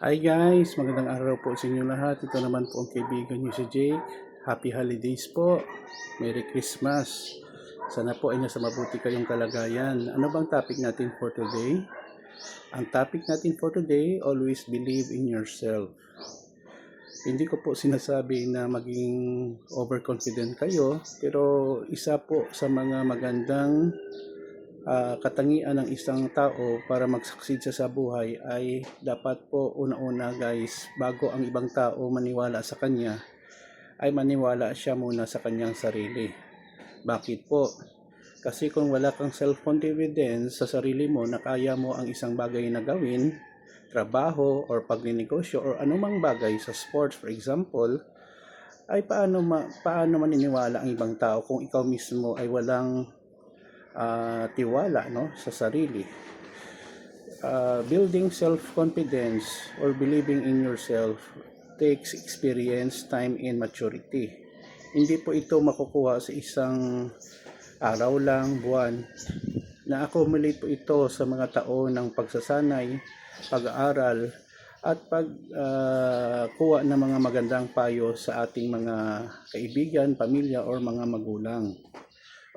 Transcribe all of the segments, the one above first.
Hi guys, magandang araw po sa inyo lahat. Ito naman po ang kaibigan niyo si Jake. Happy holidays po. Merry Christmas. Sana po ay nasa mabuti kayong kalagayan. Ano bang topic natin for today? Ang topic natin for today, always believe in yourself. Hindi ko po sinasabi na maging overconfident kayo, pero isa po sa mga magandang katangian ng isang tao para mag-succeed sa buhay ay dapat po una-una guys, bago ang ibang tao maniwala sa kanya, ay maniwala siya muna sa kanyang sarili. Bakit po? Kasi kung wala kang self-confidence sa sarili mo na kaya mo ang isang bagay na gawin, trabaho or pagninegosyo or anumang bagay sa sports for example, ay paano maniniwala ang ibang tao kung ikaw mismo ay walang tiwala sa sarili. Building self-confidence or believing in yourself takes experience, time, and maturity. Hindi po ito makukuha sa isang araw lang, buwan. Na-accumulate po ito sa mga taon ng pagsasanay, pag-aaral, at pagkuha ng mga magandang payo sa ating mga kaibigan, pamilya, or mga magulang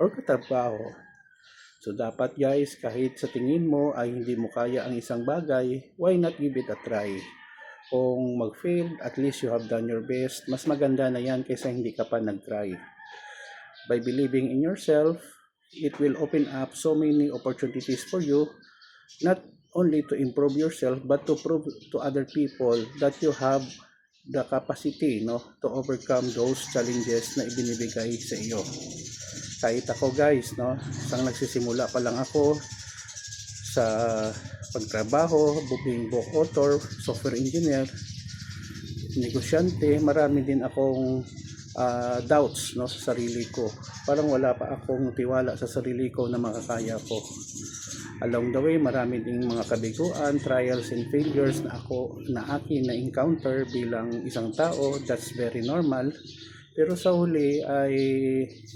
or katrabaho. So dapat guys, kahit sa tingin mo ay hindi mo kaya ang isang bagay, why not give it a try? Kung mag-fail, at least you have done your best. Mas maganda na yan kaysa hindi ka pa nag-try. By believing in yourself, it will open up so many opportunities for you, not only to improve yourself, but to prove to other people that you have the capacity to overcome those challenges na ibinibigay sa iyo. Kahit ako guys, isang nagsisimula pa lang ako sa pagtrabaho, being book author, software engineer, negosyante, marami din akong doubts sa sarili ko. Parang wala pa akong tiwala sa sarili ko na makakaya ko. Along the way, marami ding mga kabiguan, trials and failures na akin na encounter bilang isang tao. That's very normal. Pero sa huli ay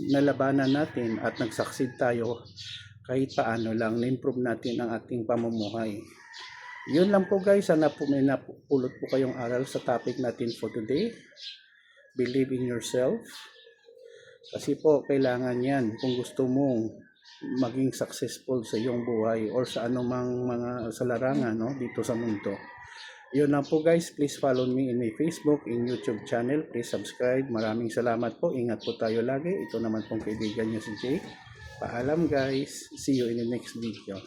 nalabanan natin at nag-succeed tayo kahit paano lang, na-improve natin ang ating pamumuhay. Yun lang po guys, sana po may napulot po kayong aral sa topic natin for today. Believe in yourself. Kasi po, kailangan yan kung gusto mong maging successful sa iyong buhay or sa anumang mga sa larangan dito sa mundo. Yun lang po guys, please follow me in my Facebook and YouTube channel. Please subscribe. Maraming salamat po. Ingat po tayo lagi. Ito naman pong kaibigan niyo si Jake. Paalam guys. See you in the next video.